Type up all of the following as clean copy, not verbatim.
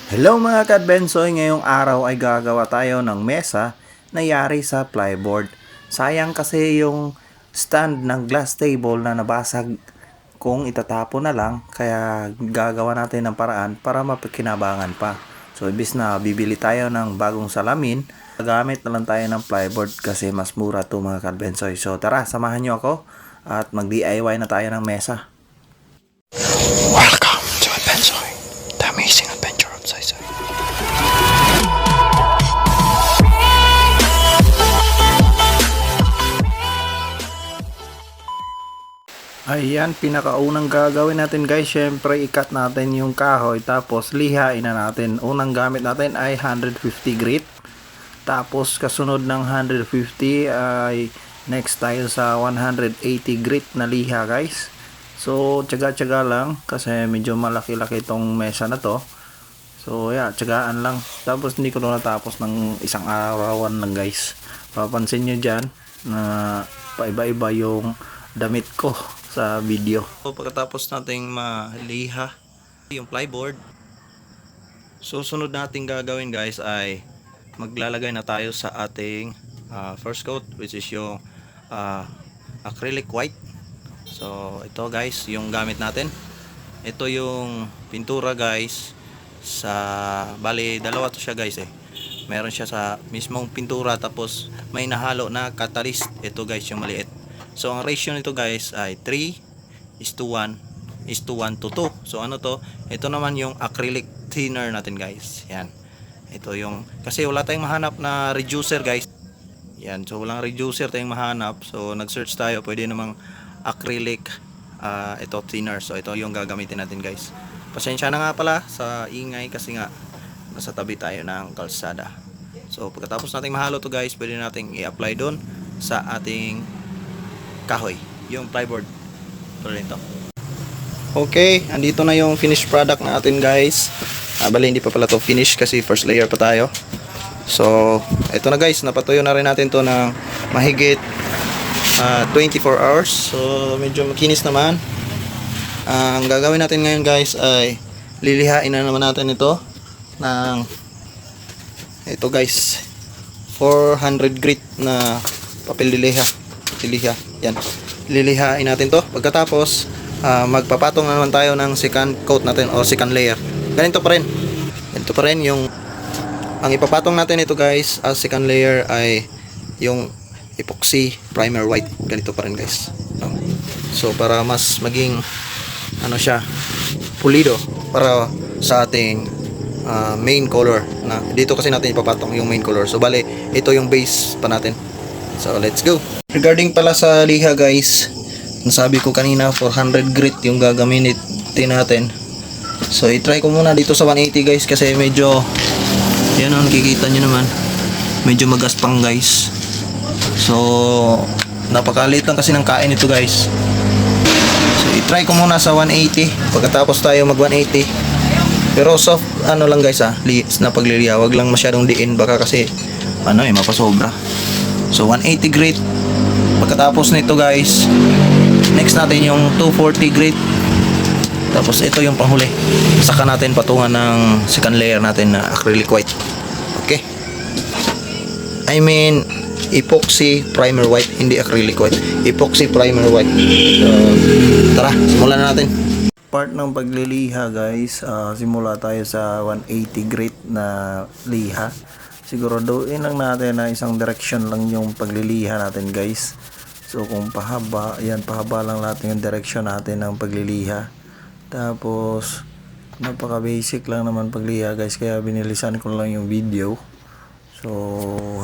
Hello mga kadbensoy, ngayong araw ay gagawa tayo ng mesa na yari sa plyboard. Sayang kasi yung stand ng glass table na nabasag kung itatapon na lang, kaya gagawa natin ng paraan para mapakinabangan pa. So ibis na bibili tayo ng bagong salamin, gamit na lang tayo ng plyboard kasi mas mura to mga kadbensoy. So tara, samahan nyo ako at mag DIY na tayo ng mesa. Welcome to Adbensoy, the amazing adventure of Saysay. Ayan, pinakaunang gagawin natin guys, syempre ikat natin yung kahoy tapos lihain na natin. Unang gamit natin ay 150 grit. Tapos kasunod ng 150 ay next tayo sa 180 grit na liha guys. So tiyaga-tiyaga lang kasi medyo malaki-laki tong mesa na to. So yeah, tiyagaan lang. Tapos hindi ko na natapos ng isang arawan lang guys. Papansin nyo dyan na paiba-iba yung damit ko sa video. So, pagkatapos nating maliha yung plyboard, susunod nating gagawin guys ay maglalagay na tayo sa ating first coat, which is yung acrylic white. So ito guys yung gamit natin. Ito yung pintura guys, sa bali dalawa to siya guys meron siya sa mismong pintura tapos may nahalo na catalyst. Ito guys yung maliit. So ang ratio nito guys ay 3:1:1:2. So ano to? Ito naman yung acrylic thinner natin guys. Yan. Ito yung, kasi wala tayong mahanap na reducer guys. Yan. So walang reducer tayong mahanap. So nag-search tayo. Pwede namang acrylic ito thinner. So ito yung gagamitin natin guys. Pasensya na nga pala sa ingay kasi nga nasa tabi tayo ng kalsada. So pagkatapos nating mahalo to guys, pwede nating i-apply doon sa ating kahoy, yung plyboard. Ito rin to. Okay, andito na yung finished product natin guys. Bali hindi pa pala to finish kasi first layer pa tayo. So ito na guys, napatuyo na rin natin to ng mahigit 24 hours. So medyo makinis naman. Ang gagawin natin ngayon guys ay lilihain na naman natin ito ng ito guys 400 grit na papel liliha. Yan, lilihain natin to. Pagkatapos magpapatong na naman tayo ng second coat natin o second layer. Ganito pa rin yung ang ipapatong natin ito guys as second layer ay yung epoxy primer white. Ganito pa rin guys. So para mas maging ano siya, pulido para sa ating main color na dito kasi natin ipapatong yung main color. So bale ito yung base pa natin. So let's go. Regarding pala sa liha guys, nasabi ko kanina 400 grit yung gagamitin natin. So i-try ko muna dito sa 180 guys kasi medyo yan ang nakikita nyo naman, medyo magaspang guys. So napakalit lang kasi ng kain ito guys. So i-try ko muna sa 180. Pagkatapos tayo mag 180. Pero soft ano lang guys na pagliliha, wag lang masyadong diin baka kasi mapasobra. So 180 grit. Pagkatapos nito guys, next natin yung 240 grit. Tapos ito yung panghuli. Saka natin patungan ng second layer natin na acrylic white. Okay. I mean epoxy primer white, hindi acrylic white. Epoxy primer white. So tara, simulan na natin. Part ng pagliliha guys, simula tayo sa 180 grit na liha. Siguraduhin lang natin na isang direction lang yung pagliliha natin guys. So kung pahaba, yan pahaba lang natin yung direction natin ng pagliliha. Tapos napaka basic lang naman pagliha guys, kaya binilisan ko lang yung video. So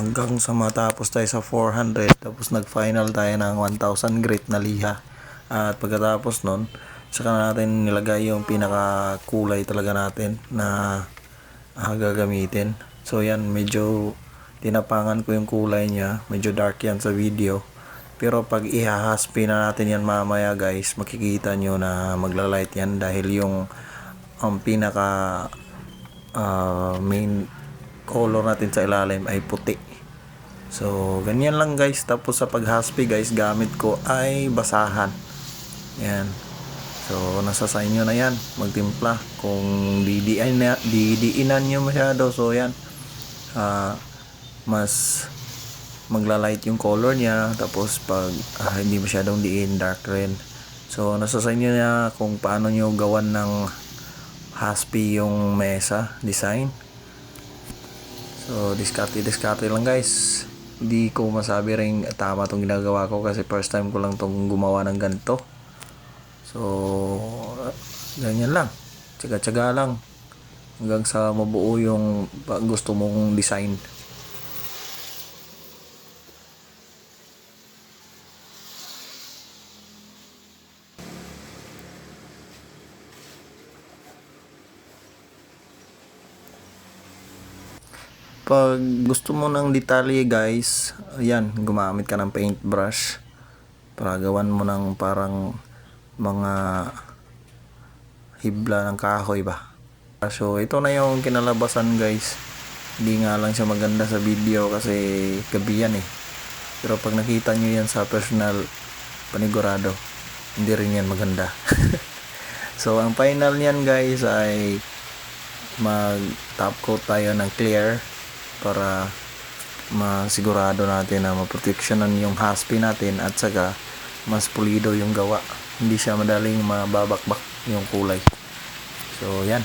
hanggang sa matapos tayo sa 400, tapos nag final tayo ng 1000 grit na liha. At pagkatapos nun, saka natin nilagay yung pinaka kulay talaga natin na gagamitin. So yan, medyo tinapangan ko yung kulay niya, medyo dark yan sa video. Pero pag ihahaspi na natin yan mamaya guys, makikita nyo na maglalight yan dahil yung pinaka main color natin sa ilalim ay puti. So ganyan lang guys. Tapos sa paghaspi guys, gamit ko ay basahan. Yan. So nasa sa inyo na yan magtimpla. Kung didiinan nyo masyado, so yan, mas maglalight yung color niya. Tapos pag hindi masyadong diin, dark red. So nasa sa inyo na kung paano nyo gawan ng haspy yung mesa design. So diskarte lang guys. Hindi ko masabi rin tama tong ginagawa ko kasi first time ko lang tong gumawa ng ganito. So ganyan lang, tsaga-tsaga lang hanggang sa mabuo yung gusto mong design. Pag gusto mo ng detalye guys, ayan, gumamit ka ng paintbrush para gawan mo ng parang mga hibla ng kahoy ba. So ito na yung kinalabasan guys. Hindi nga lang siya maganda sa video kasi gabi yan eh. Pero pag nakita nyo yan sa personal, panigurado, hindi rin yan maganda. So ang final niyan guys ay mag top coat tayo ng clear para masigurado natin na maproteksyonan yung haspi natin at saka mas pulido yung gawa. Hindi siya madaling mababakbak yung kulay. So yan.